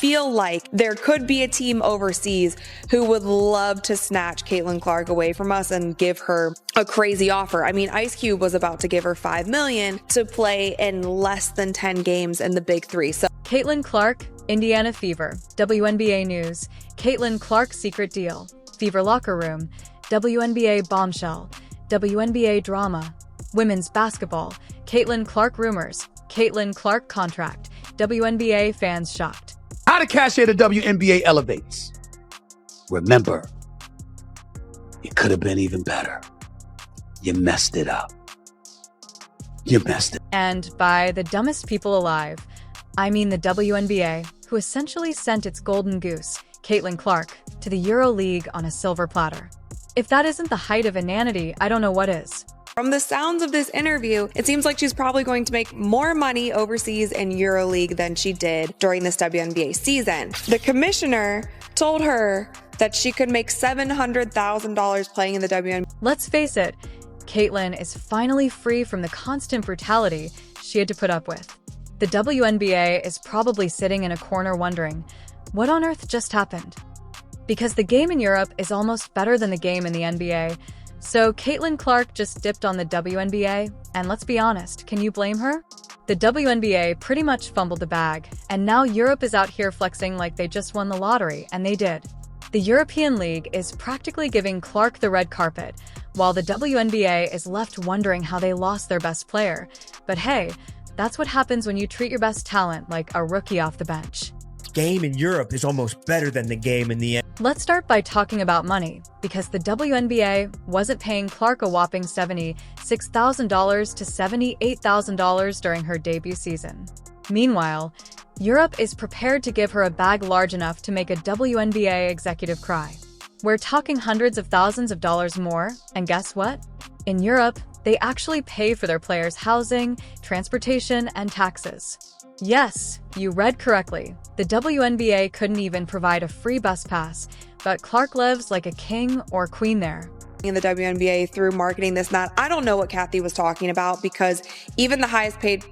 feel like there could be a team overseas who would love to snatch Caitlin Clark away from us and give her a crazy offer. I mean, Ice Cube was about to give her $5 million to play in less than 10 games in the Big Three. So Caitlin Clark, Indiana Fever, WNBA News, Caitlin Clark secret deal, Fever locker room, WNBA bombshell, WNBA drama, women's basketball, Caitlin Clark rumors, Caitlin Clark contract, WNBA fans shocked. How the cachet of the WNBA elevates. Remember, it could have been even better. You messed it up. You messed it. And by the dumbest people alive, I mean the WNBA, who essentially sent its golden goose, Caitlin Clark, to the EuroLeague on a silver platter. If that isn't the height of inanity, I don't know what is. from the sounds of this interview, it seems like she's probably going to make more money overseas in EuroLeague than she did during this WNBA season. The commissioner told her that she could make $700,000 playing in the WNBA. Let's face it, Caitlin is finally free from the constant brutality she had to put up with. The WNBA is probably sitting in a corner wondering, what on earth just happened? Because the game in Europe is almost better than the game in the NBA, so Caitlin Clark just dipped on the WNBA, and let's be honest, can you blame her? The WNBA pretty much fumbled the bag, and now Europe is out here flexing like they just won the lottery, and they did. The European League is practically giving Clark the red carpet, while the WNBA is left wondering how they lost their best player. But hey, that's what happens when you treat your best talent like a rookie off the bench. Game in Europe is almost better than the game in the Let's start by talking about money, because the WNBA wasn't paying Clark a whopping $76,000 to $78,000 during her debut season. Meanwhile, Europe is prepared to give her a bag large enough to make a WNBA executive cry. We're talking hundreds of thousands of dollars more, and guess what? In Europe, they actually pay for their players' housing, transportation, and taxes. Yes, you read correctly. The WNBA couldn't even provide a free bus pass, but Clark lives like a king or queen there. In the WNBA through marketing this and that. I don't know what Kathy was talking about, because even the highest paid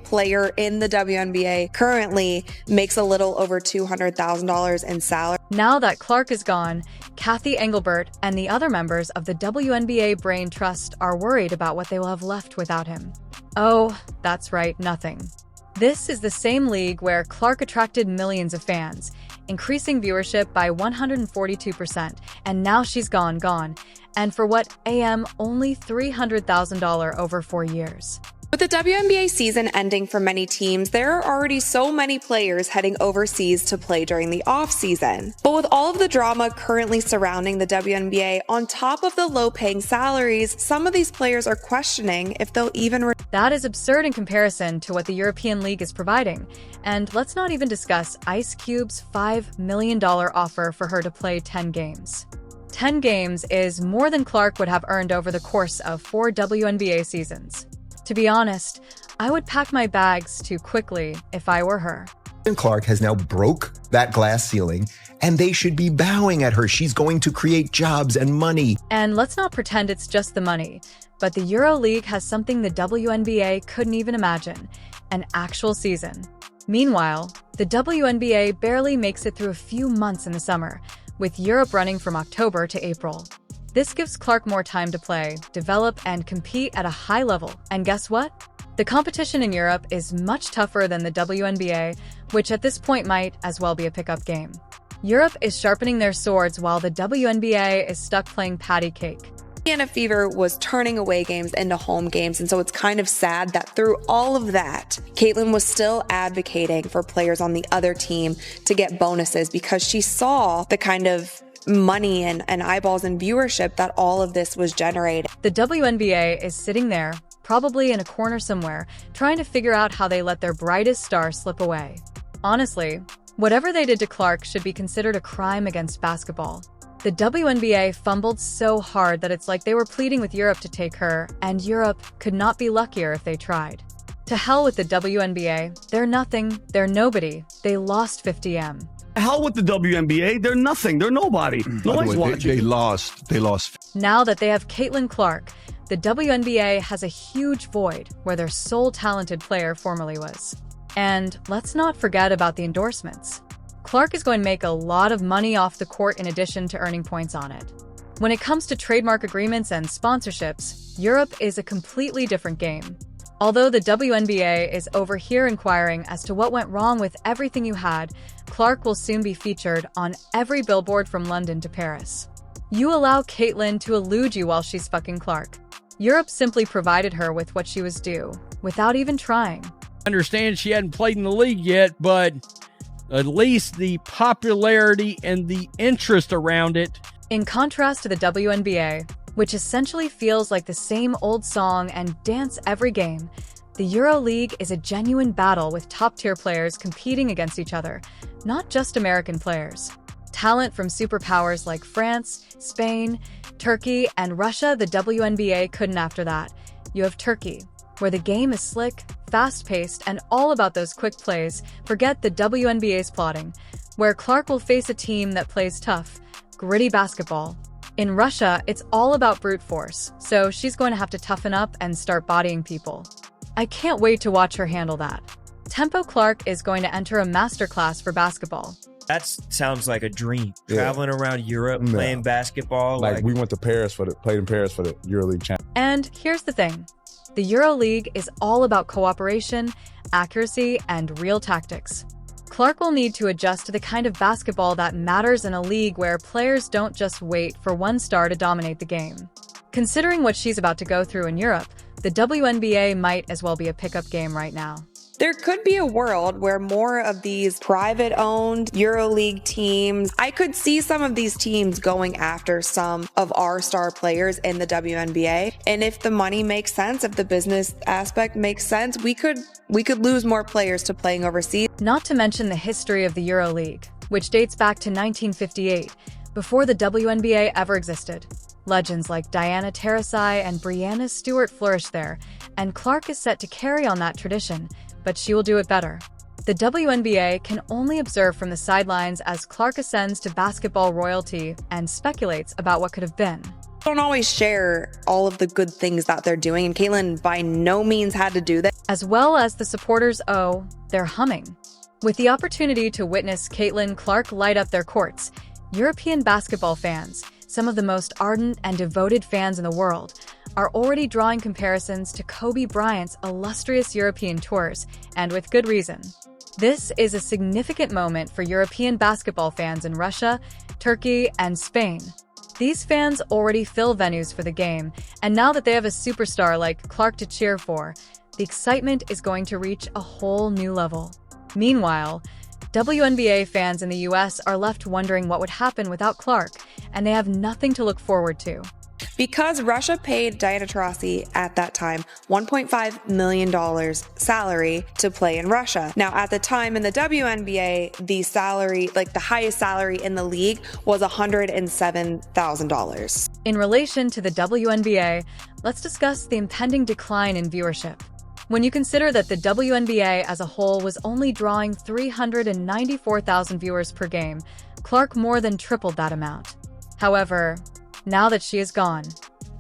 player in the WNBA currently makes a little over $200,000 in salary. Now that Clark is gone, Kathy Engelbert and the other members of the WNBA Brain Trust are worried about what they will have left without him. Oh, that's right, nothing. This is the same league where Clark attracted millions of fans, increasing viewership by 142%, and now she's gone. And for what, only $300,000 over 4 years. With the WNBA season ending for many teams, there are already so many players heading overseas to play during the off-season. But with all of the drama currently surrounding the WNBA, on top of the low-paying salaries, some of these players are questioning if they'll even That is absurd in comparison to what the European League is providing. And let's not even discuss Ice Cube's $5 million offer for her to play 10 games. 10 games is more than Clark would have earned over the course of 4 WNBA seasons. To be honest, I would pack my bags too quickly if I were her. Clark has now broke that glass ceiling, and they should be bowing at her. She's going to create jobs and money. And let's not pretend it's just the money, but the EuroLeague has something the WNBA couldn't even imagine: an actual season. Meanwhile, the WNBA barely makes it through a few months in the summer, with Europe running from October to April. This gives Clark more time to play, develop, and compete at a high level. And guess what? The competition in Europe is much tougher than the WNBA, which at this point might as well be a pickup game. Europe is sharpening their swords while the WNBA is stuck playing patty cake. Indiana Fever was turning away games into home games, and so it's kind of sad that through all of that, Caitlin was still advocating for players on the other team to get bonuses, because she saw the kind of money and eyeballs and viewership that all of this was generating. The WNBA is sitting there, probably in a corner somewhere, trying to figure out how they let their brightest star slip away. Honestly, whatever they did to Clark should be considered a crime against basketball. The WNBA fumbled so hard that it's like they were pleading with Europe to take her, and Europe could not be luckier if they tried. To hell with the WNBA. They're nothing, they're nobody. They lost 50M. Hell with the WNBA. They're nothing. They're nobody. Nobody's watching. They lost. Now that they have Caitlin Clark, the WNBA has a huge void where their sole talented player formerly was. And let's not forget about the endorsements. Clark is going to make a lot of money off the court in addition to earning points on it. When it comes to trademark agreements and sponsorships, Europe is a completely different game. Although the WNBA is over here inquiring as to what went wrong with everything you had, Clark will soon be featured on every billboard from London to Paris. You allow Caitlin to elude you while she's fucking Clark. Europe simply provided her with what she was due, without even trying. I understand she hadn't played in the league yet, but at least the popularity and the interest around it. In contrast to the WNBA, which essentially feels like the same old song and dance every game, the EuroLeague is a genuine battle with top-tier players competing against each other, not just American players. Talent from superpowers like France, Spain, Turkey, and Russia, the WNBA couldn't after that. You have Turkey, where the game is slick, fast-paced, and all about those quick plays. Forget the WNBA's plotting, where Clark will face a team that plays tough, gritty basketball. In Russia, it's all about brute force, so she's going to have to toughen up and start bodying people. I can't wait to watch her handle that. Tempo Clark is going to enter a masterclass for basketball. That sounds like a dream. Traveling around Europe, playing basketball. Like we went to Paris played in Paris for the EuroLeague champion. And here's the thing. The EuroLeague is all about cooperation, accuracy, and real tactics. Clark will need to adjust to the kind of basketball that matters in a league where players don't just wait for one star to dominate the game. Considering what she's about to go through in Europe, the WNBA might as well be a pickup game right now. There could be a world where more of these private-owned EuroLeague teams, I could see some of these teams going after some of our star players in the WNBA. And if the money makes sense, if the business aspect makes sense, we could lose more players to playing overseas. Not to mention the history of the EuroLeague, which dates back to 1958, before the WNBA ever existed. Legends like Diana Taurasi and Breanna Stewart flourished there, and Clark is set to carry on that tradition, but she will do it better. The WNBA can only observe from the sidelines as Clark ascends to basketball royalty and speculates about what could have been. Don't always share all of the good things that they're doing, and Caitlin by no means had to do that. As well as the supporters they're humming. With the opportunity to witness Caitlin Clark light up their courts, European basketball fans, some of the most ardent and devoted fans in the world, are already drawing comparisons to Kobe Bryant's illustrious European tours, and with good reason. This is a significant moment for European basketball fans in Russia, Turkey, and Spain. These fans already fill venues for the game, and now that they have a superstar like Clark to cheer for, the excitement is going to reach a whole new level. Meanwhile, WNBA fans in the US are left wondering what would happen without Clark, and they have nothing to look forward to. Because Russia paid Diana Taurasi at that time $1.5 million salary to play in Russia. Now, at the time in the WNBA, the salary, like the highest salary in the league, was $107,000. In relation to the WNBA, let's discuss the impending decline in viewership. When you consider that the WNBA as a whole was only drawing 394,000 viewers per game, Clark more than tripled that amount. However, now that she is gone,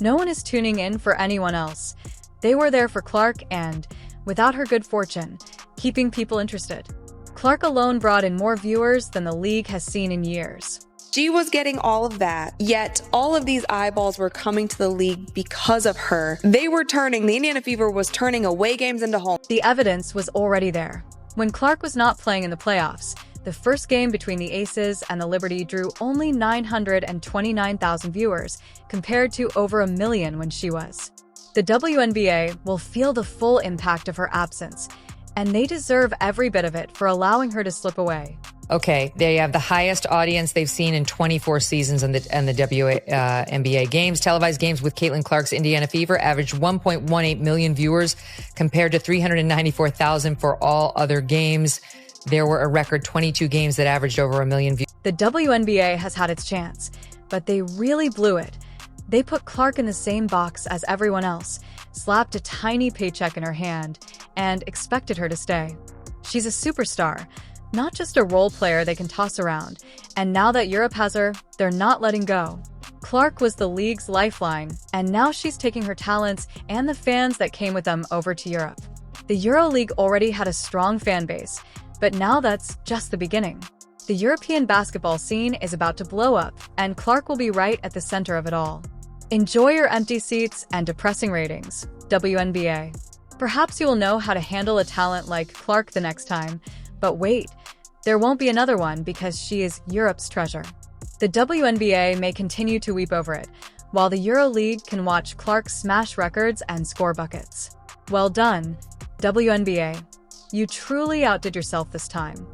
no one is tuning in for anyone else. They were there for Clark and, without her good fortune, keeping people interested. Clark alone brought in more viewers than the league has seen in years. She was getting all of that, yet all of these eyeballs were coming to the league because of her. The Indiana Fever was turning away games into home. The evidence was already there. When Clark was not playing in the playoffs, the first game between the Aces and the Liberty drew only 929,000 viewers, compared to over 1 million when she was. The WNBA will feel the full impact of her absence, and they deserve every bit of it for allowing her to slip away. Okay, they have the highest audience they've seen in 24 seasons in the WNBA games. Televised games with Caitlin Clark's Indiana Fever averaged 1.18 million viewers compared to 394,000 for all other games. There were a record 22 games that averaged over 1 million views. The WNBA has had its chance, but they really blew it. They put Clark in the same box as everyone else, slapped a tiny paycheck in her hand, and expected her to stay. She's a superstar, not just a role player they can toss around, and now that Europe has her, they're not letting go. Clark was the league's lifeline, and now she's taking her talents and the fans that came with them over to Europe. The EuroLeague already had a strong fan base, but now that's just the beginning. The European basketball scene is about to blow up, and Clark will be right at the center of it all. Enjoy your empty seats and depressing ratings, WNBA. Perhaps you will know how to handle a talent like Clark the next time, but wait, there won't be another one because she is Europe's treasure. The WNBA may continue to weep over it, while the EuroLeague can watch Clark smash records and score buckets. Well done, WNBA. You truly outdid yourself this time.